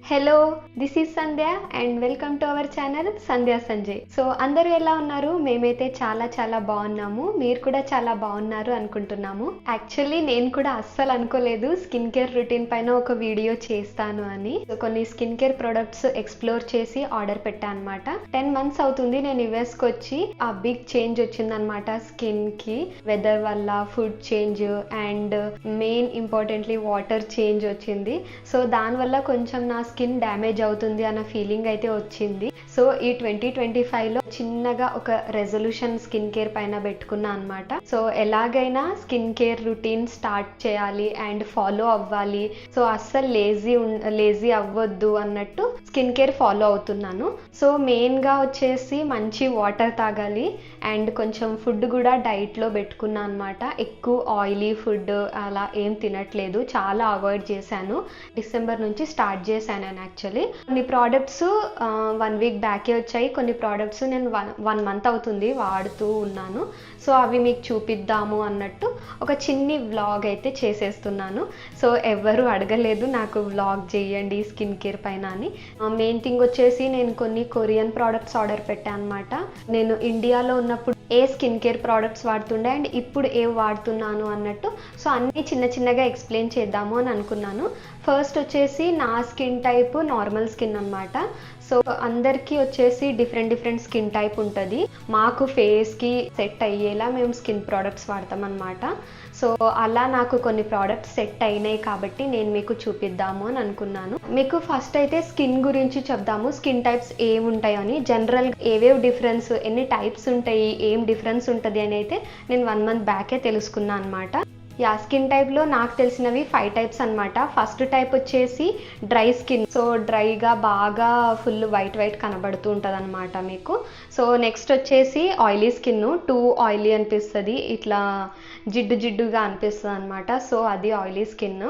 Hello, this is Sandhya and welcome to our channel Sandhya Sanjay. So అందరూ ఎలా ఉన్నారు? మేమైతే చాలా బాగున్నాము. మీరు కూడా చాలా బాగున్నారు అనుకుంటున్నాము. యాక్చువల్లీ నేను కూడా అస్సలు అనుకోలేదు స్కిన్ కేర్ రొటీన్ పైన ఒక వీడియో చేస్తాను అని. కొన్ని స్కిన్ కేర్ ప్రొడక్ట్స్ ఎక్స్ప్లోర్ చేసి ఆర్డర్ పెట్టాను అనమాట. 10 months అవుతుంది నేను యుఎస్కి వచ్చి. ఆ బిగ్ చేంజ్ వచ్చిందనమాట స్కిన్ కి, వెదర్ వల్ల, food change and main importantly water change వచ్చింది. సో దానివల్ల కొంచెం నా స్కిన్ డ్యామేజ్ అవుతుంది అన్న ఫీలింగ్ అయితే వచ్చింది. సో ఈ 2025లో చిన్నగా ఒక రెజల్యూషన్ స్కిన్ కేర్ పైన పెట్టుకున్నా అనమాట. సో ఎలాగైనా స్కిన్ కేర్ రొటీన్ స్టార్ట్ చేయాలి అండ్ ఫాలో అవ్వాలి. సో అస్సలు లేజీ అవ్వద్దు అన్నట్టు స్కిన్ కేర్ ఫాలో అవుతున్నాను. సో మెయిన్గా వచ్చేసి మంచి వాటర్ తాగాలి అండ్ కొంచెం ఫుడ్ కూడా డైట్లో పెట్టుకున్నా అనమాట. ఎక్కువ ఆయిలీ ఫుడ్ అలా ఏం తినట్లేదు, చాలా అవాయిడ్ చేశాను. డిసెంబర్ నుంచి స్టార్ట్ చేశాను నేను. యాక్చువల్లీ కొన్ని ప్రోడక్ట్స్ 1 week బ్యాకే వచ్చాయి, కొన్ని ప్రోడక్ట్స్ నేను 1 month అవుతుంది వాడుతూ ఉన్నాను. సో అవి మీకు చూపిద్దాము అన్నట్టు ఒక చిన్ని వ్లాగ్ అయితే చేసేస్తున్నాను. సో ఎవరు అడగలేదు నాకు వ్లాగ్ చేయండి స్కిన్ కేర్ పైన అని. మెయిన్ థింగ్ వచ్చేసి నేను కొన్ని కొరియన్ ప్రోడక్ట్స్ ఆర్డర్ పెట్టాను అనమాట. నేను ఇండియాలో ఉన్నప్పుడు ఏ స్కిన్ కేర్ ప్రోడక్ట్స్ వాడుతుండే అండ్ ఇప్పుడు ఏ వాడుతున్నాను అన్నట్టు. సో అన్నీ చిన్నగా ఎక్స్ప్లెయిన్ చేద్దాము అని అనుకున్నాను. ఫస్ట్ వచ్చేసి నా స్కిన్ టైప్ నార్మల్ స్కిన్ అనమాట. సో అందరికీ వచ్చేసి డిఫరెంట్ స్కిన్ టైప్ ఉంటుంది. మాకు ఫేస్కి సెట్ అయ్యేలా మేము స్కిన్ ప్రోడక్ట్స్ వాడతాం అనమాట. సో అలా నాకు కొన్ని ప్రోడక్ట్స్ సెట్ అయినాయి కాబట్టి నేను మీకు చూపిద్దాము అని అనుకున్నాను. మీకు ఫస్ట్ అయితే స్కిన్ గురించి చెప్దాము, స్కిన్ టైప్స్ ఏముంటాయి అని. జనరల్గా ఏవేవి డిఫరెన్స్, ఎన్ని టైప్స్ ఉంటాయి, ఏం డిఫరెన్స్ ఉంటుంది అని అయితే నేను 1 month బ్యాకే తెలుసుకున్నాను అనమాట. స్కిన్ టైప్లో నాకు తెలిసినవి 5 types అనమాట. ఫస్ట్ టైప్ వచ్చేసి డ్రై స్కిన్. సో డ్రైగా బాగా ఫుల్ వైట్ కనబడుతూ ఉంటుంది అనమాట మీకు. సో నెక్స్ట్ వచ్చేసి ఆయిలీ స్కిన్. టూ ఆయిలీ అనిపిస్తుంది, ఇట్లా జిడ్డుగా అనిపిస్తుంది అనమాట. సో అది oily skin.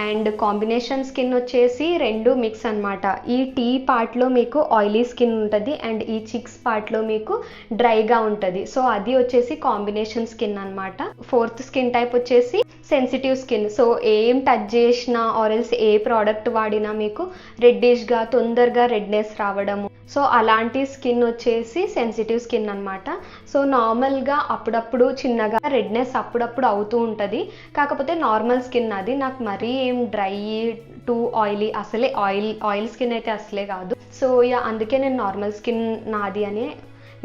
And combination skin వచ్చేసి 2 మిక్స్ అనమాట. ఈ టీ పార్ట్లో మీకు ఆయిలీ స్కిన్ ఉంటుంది అండ్ ఈ చిక్స్ పార్ట్లో మీకు డ్రైగా ఉంటుంది. సో అది వచ్చేసి కాంబినేషన్ స్కిన్ అనమాట. ఫోర్త్ స్కిన్ టైప్ వచ్చేసి సెన్సిటివ్ స్కిన్. సో ఏం టచ్ చేసినా ఆరెల్స్ ఏ ప్రోడక్ట్ వాడినా మీకు రెడ్డిష్గా తొందరగా రెడ్నెస్ రావడము. సో అలాంటి స్కిన్ వచ్చేసి సెన్సిటివ్ స్కిన్ అనమాట. సో నార్మల్గా అప్పుడప్పుడు చిన్నగా రెడ్నెస్ అప్పుడప్పుడు అవుతూ ఉంటుంది. కాకపోతే నార్మల్ స్కిన్ అది. నాకు మరీ ఏం డ్రై టూ ఆయిలీ, అసలే ఆయిల్ స్కిన్ అయితే అసలే కాదు. సో అందుకే నేను నార్మల్ స్కిన్ నాది అని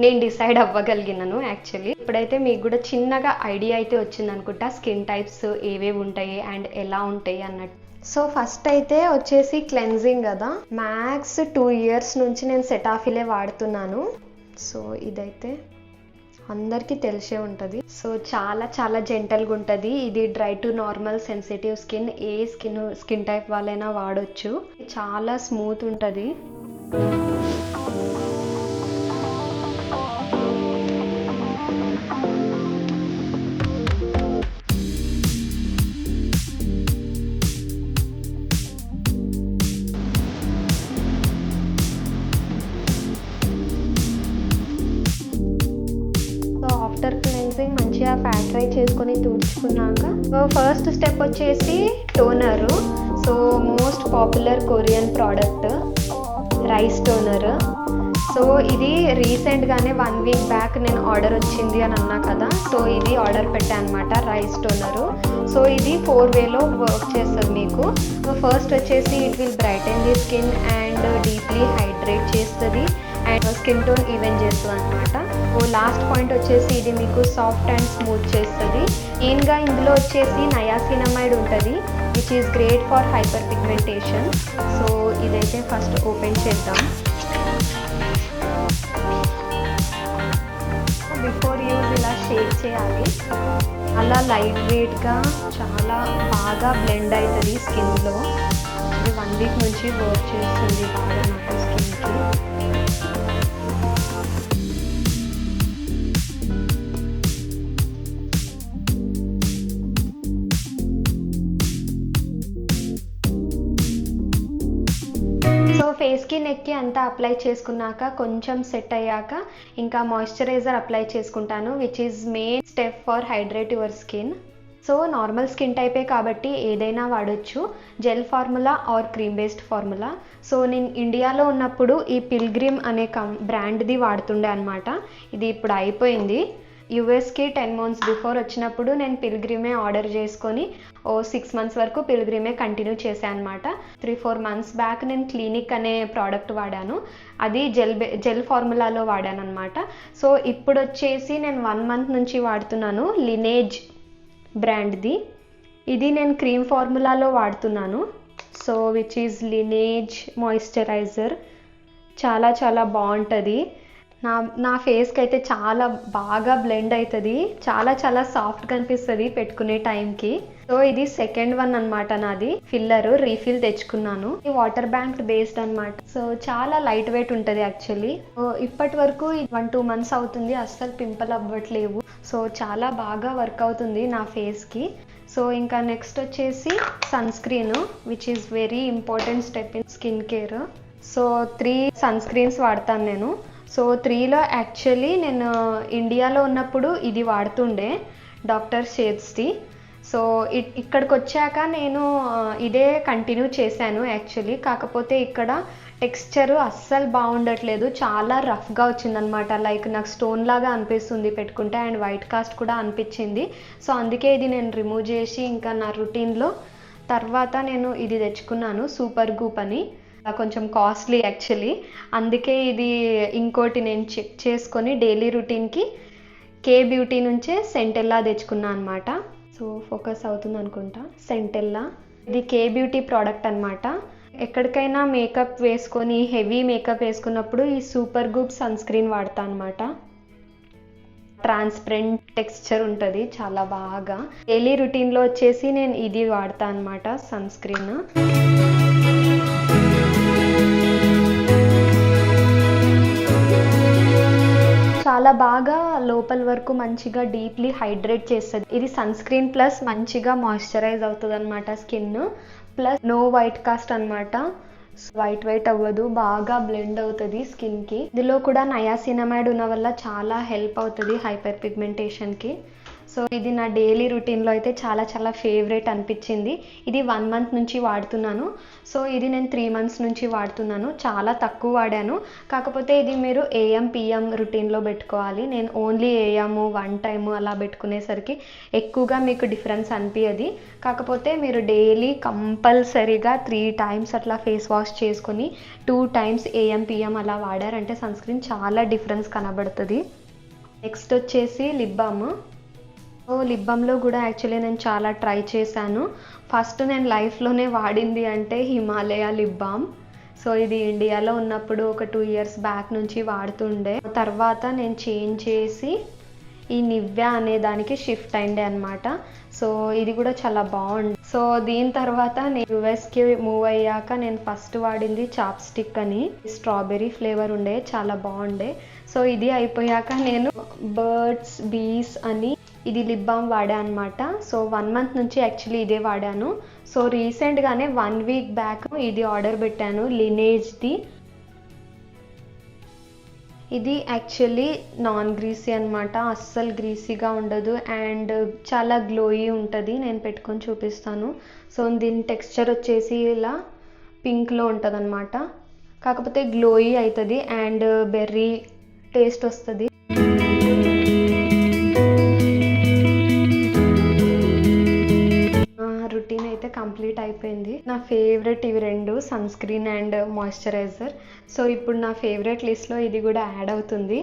నేను డిసైడ్ అవ్వగలిగినాను యాక్చువల్లీ. ఇప్పుడైతే మీకు కూడా చిన్నగా ఐడియా అయితే వచ్చింది అనుకుంటా స్కిన్ టైప్స్ ఏవేవి ఉంటాయి అండ్ ఎలా ఉంటాయి అన్నట్టు. సో ఫస్ట్ అయితే వచ్చేసి క్లెన్జింగ్ కదా. మ్యాక్స్ 2 years నుంచి నేను సెటాఫిలే వాడుతున్నాను. సో ఇదైతే అందరికీ తెలిసే ఉంటుంది. సో చాలా జెంటల్గా ఉంటుంది. ఇది dry to normal sensitive skin, A skin type వాళ్ళైనా వాడొచ్చు. చాలా స్మూత్ ఉంటుంది. ఆఫ్టర్ క్లెన్సింగ్ మంచిగా ఫ్యాక్టరై చేసుకొని తుడుచుకున్నాక ఫస్ట్ స్టెప్ వచ్చేసి toner. So most popular Korean product rice toner. So ఇది రీసెంట్గానే 1 week బ్యాక్ నేను ఆర్డర్ వచ్చింది అని అన్నా కదా. సో ఇది ఆర్డర్ పెట్టాను అనమాట, రైస్ టోనరు. సో ఇది 4 ways వర్క్ చేస్తుంది మీకు. ఫస్ట్ వచ్చేసి it will brighten the skin and deeply hydrate చేస్తుంది అండ్ స్కిన్ టోన్ ఈవెన్ చేస్తుంది అనమాట. లాస్ట్ పాయింట్ వచ్చేసి ఇది మీకు సాఫ్ట్ అండ్ స్మూత్ చేస్తుంది. మెయిన్గా ఇందులో వచ్చేసి నయాసినమైడ్ ఉంటుంది which is great for hyper pigmentation. So ఇదైతే ఫస్ట్ ఓపెన్ చేద్దాం. బిఫోర్ యూజ్ ఇలా షేక్ చేయాలి. అలా లైట్ వెయిట్గా చాలా బాగా బ్లెండ్ అవుతుంది స్కిన్లో. ఇది 1 week నుంచి వర్క్ చేస్తుంది బాగా నాకు స్కిన్కి. సో ఫేస్కి నెక్కి అంతా అప్లై చేసుకున్నాక కొంచెం సెట్ అయ్యాక ఇంకా మాయిశ్చరైజర్ అప్లై చేసుకుంటాను which is main step for hydrate your skin. So normal skin టైపే కాబట్టి ఏదైనా వాడొచ్చు, gel formula or cream based formula. So నేను ఇండియాలో ఉన్నప్పుడు ఈ పిల్గ్రిమ్ అనే బ్రాండ్ది వాడుతుండే అనమాట. ఇది ఇప్పుడు అయిపోయింది. యూఎస్కి 10 months బిఫోర్ వచ్చినప్పుడు నేను పిల్గ్రిమే ఆర్డర్ చేసుకొని 6 months వరకు పిల్గ్రిమే కంటిన్యూ చేశాను అనమాట. 3-4 months బ్యాక్ నేను క్లినిక్ అనే ప్రోడక్ట్ వాడాను, అది జెల్ ఫార్ములాలో వాడాను అనమాట. సో ఇప్పుడు వచ్చేసి నేను 1 month నుంచి వాడుతున్నాను లినేజ్ బ్రాండ్ది. ఇది నేను క్రీమ్ ఫార్ములాలో వాడుతున్నాను. So which is lineage moisturiser. చాలా చాలా బాగుంటుంది. నా ఫేస్కి అయితే చాలా బాగా బ్లెండ్ అవుతుంది, చాలా చాలా సాఫ్ట్గా అనిపిస్తుంది పెట్టుకునే టైంకి. సో ఇది సెకండ్ వన్ అనమాట నాది. ఫిల్లర్ రీఫిల్ తెచ్చుకున్నాను, ఇది వాటర్ బ్యాంక్ బేస్డ్ అనమాట. సో చాలా లైట్ వెయిట్ ఉంటుంది యాక్చువల్లీ. ఇప్పటి వరకు 1-2 months అవుతుంది, అస్సలు పింపుల్ అవ్వట్లేవు. సో చాలా బాగా వర్క్ అవుతుంది నా ఫేస్కి. సో ఇంకా నెక్స్ట్ వచ్చేసి sunscreen, which is very important step in skin care. So 3 sunscreens వాడతాను నేను. సో 3లో యాక్చువల్లీ నేను ఇండియాలో ఉన్నప్పుడు ఇది వాడుతుండే, డాక్టర్ షేడ్స్ది. సో ఇక్కడికి వచ్చాక నేను ఇదే కంటిన్యూ చేశాను యాక్చువల్లీ. కాకపోతే ఇక్కడ టెక్స్చరు అస్సలు బాగుండట్లేదు, చాలా రఫ్గా వచ్చిందనమాట. లైక్ నాకు స్టోన్ లాగా అనిపిస్తుంది పెట్టుకుంటే, అండ్ వైట్ కాస్ట్ కూడా అనిపించింది. సో అందుకే ఇది నేను రిమూవ్ చేసి ఇంకా నా రొటీన్లో తర్వాత నేను ఇది తెచ్చుకున్నాను, సూపర్ గూప్ అని. కొంచెం కాస్ట్లీ యాక్చువల్లీ, అందుకే ఇది ఇంకోటి నేను చెక్ చేసుకొని డైలీ రొటీన్కి కే బ్యూటీ నుంచే సెంటెల్లా తెచ్చుకున్నాను అనమాట. సో ఫోకస్ అవుతుంది అనుకుంటా. సెంటెల్లా ఇది కే బ్యూటీ ప్రోడక్ట్ అనమాట. ఎక్కడికైనా మేకప్ వేసుకొని హెవీ మేకప్ వేసుకున్నప్పుడు ఈ సూపర్ గూప్ సన్ స్క్రీన్ వాడతా అనమాట. ట్రాన్స్పరెంట్ టెక్స్చర్ ఉంటుంది చాలా బాగా. డైలీ రొటీన్లో వచ్చేసి నేను ఇది వాడతా అనమాట, సన్ స్క్రీన్. చాలా బాగా లోపల వరకు మంచిగా డీప్లీ హైడ్రేట్ చేస్తుంది. ఇది సన్ స్క్రీన్ ప్లస్ మంచిగా మాయిశ్చరైజ్ అవుతుంది అనమాట skin, plus no white cast అనమాట. వైట్ అవ్వదు, బాగా బ్లెండ్ అవుతుంది స్కిన్కి. ఇందులో కూడా నయాసినమైడ్ ఉన్న వల్ల చాలా హెల్ప్ అవుతుంది హైపర్ పిగ్మెంటేషన్కి. సో ఇది నా డైలీ రొటీన్లో అయితే చాలా చాలా ఫేవరెట్ అనిపించింది. ఇది 1 month నుంచి వాడుతున్నాను. సో ఇది నేను 3 months నుంచి వాడుతున్నాను, చాలా తక్కువ వాడాను. కాకపోతే ఇది మీరు AM PM రొటీన్లో పెట్టుకోవాలి. నేను ఓన్లీ AM 1 time అలా పెట్టుకునేసరికి ఎక్కువగా మీకు డిఫరెన్స్ అనిపించదు. కాకపోతే మీరు డైలీ కంపల్సరీగా 3 times అట్లా ఫేస్ వాష్ చేసుకొని 2 times AM PM అలా వాడారంటే సన్ స్క్రీన్ చాలా డిఫరెన్స్ కనబడుతుంది. నెక్స్ట్ వచ్చేసి లిప్ బామ్. సో లిప్ బామ్లో కూడా యాక్చువల్లీ నేను చాలా ట్రై చేశాను. ఫస్ట్ నేను లైఫ్లోనే వాడింది అంటే హిమాలయ లిప్ బామ్. సో ఇది ఇండియాలో ఉన్నప్పుడు ఒక 2 years బ్యాక్ నుంచి వాడుతుండే. తర్వాత నేను చేంజ్ చేసి ఈ నివ్యా అనే దానికి షిఫ్ట్ అయిండే అనమాట. సో ఇది కూడా చాలా బాగుంది. సో దీని తర్వాత నేను యూఎస్కి మూవ్ అయ్యాక నేను ఫస్ట్ వాడింది చాప్స్టిక్ అని, స్ట్రాబెర్రీ ఫ్లేవర్ ఉండే, చాలా బాగుండే. సో ఇది అయిపోయాక నేను బర్డ్స్ బీస్ అని ఇది లిప్ బామ్ వాడా అనమాట. సో 1 month నుంచి యాక్చువల్లీ ఇదే వాడాను. సో రీసెంట్గానే 1 week బ్యాక్ ఇది ఆర్డర్ పెట్టాను, లినేజ్ది. ఇది యాక్చువల్లీ నాన్ గ్రీసీ అనమాట, అస్సలు గ్రీసీగా ఉండదు అండ్ చాలా గ్లోయీ ఉంటుంది. నేను పెట్టుకొని చూపిస్తాను. సో దీని టెక్స్చర్ వచ్చేసి ఇలా పింక్లో ఉంటుంది అనమాట, కాకపోతే గ్లోయీ అవుతుంది అండ్ బెర్రీ టేస్ట్ వస్తుంది. రొటీన్ అయితే కంప్లీట్ అయిపోయింది. నా ఫేవరెట్ ఇవి 2, sunscreen and moisturiser. So ఇప్పుడు నా ఫేవరెట్ లిస్ట్లో ఇది కూడా యాడ్ అవుతుంది.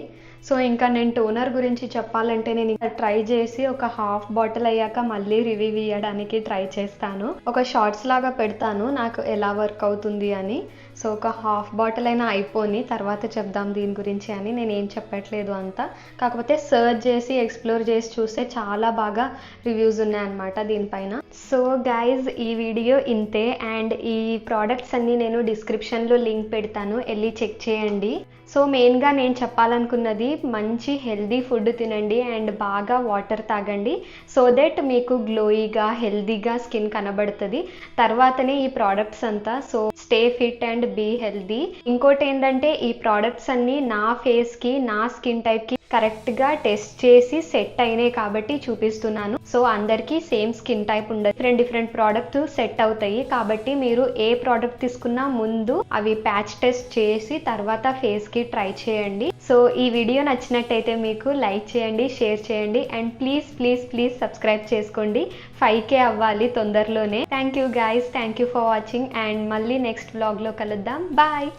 సో ఇంకా నేను టోనర్ గురించి చెప్పాలంటే నేను ఇంకా ట్రై చేసి ఒక హాఫ్ బాటిల్ అయ్యాక మళ్ళీ రివ్యూ ఇవ్వడానికి ట్రై చేస్తాను. ఒక షార్ట్స్ లాగా పెడతాను నాకు ఎలా వర్క్ అవుతుంది అని. సో ఒక హాఫ్ బాటిల్ అయినా అయిపోని తర్వాత చెప్దాం దీని గురించి అని, నేను ఏం చెప్పట్లేదు అంతా. కాకపోతే సర్చ్ చేసి ఎక్స్ప్లోర్ చేసి చూస్తే చాలా బాగా రివ్యూస్ ఉన్నాయన్నమాట దీనిపైన. సో గైజ్ ఈ వీడియో ఇంతే అండ్ ఈ ప్రోడక్ట్స్ అన్నీ నేను డిస్క్రిప్షన్లో లింక్ పెడతాను, వెళ్ళి చెక్ చేయండి. సో మెయిన్గా నేను చెప్పాలనుకున్నది మంచి హెల్దీ ఫుడ్ తినండి అండ్ బాగా వాటర్ తాగండి. సో దట్ మీకు గ్లోయిగా హెల్దీగా స్కిన్ కనబడుతుంది. తర్వాతనే ఈ ప్రోడక్ట్స్ అంతా. So stay fit and be healthy. ఇంకోటి ఏంటంటే ఈ ప్రోడక్ట్స్ అన్నీ నా ఫేస్కి నా స్కిన్ టైప్కి కరెక్ట్గా టెస్ట్ చేసి సెట్ అయినాయి కాబట్టి చూపిస్తున్నాను. సో అందరికీ సేమ్ స్కిన్ టైప్ ఉండదు, డిఫరెంట్ ప్రోడక్ట్ సెట్ అవుతాయి. కాబట్టి మీరు ఏ ప్రోడక్ట్ తీసుకున్నా ముందు అవి ప్యాచ్ టెస్ట్ చేసి తర్వాత ఫేస్కి ట్రై చేయండి. సో ఈ వీడియో నచ్చినట్టయితే మీకు లైక్ చేయండి, షేర్ చేయండి and please please please subscribe చేసుకోండి. 5K అవ్వాలి తొందరలోనే. Thank you guys, thank you for watching and మళ్ళీ నెక్స్ట్ వ్లాగ్లో కలుద్దాం. బాయ్.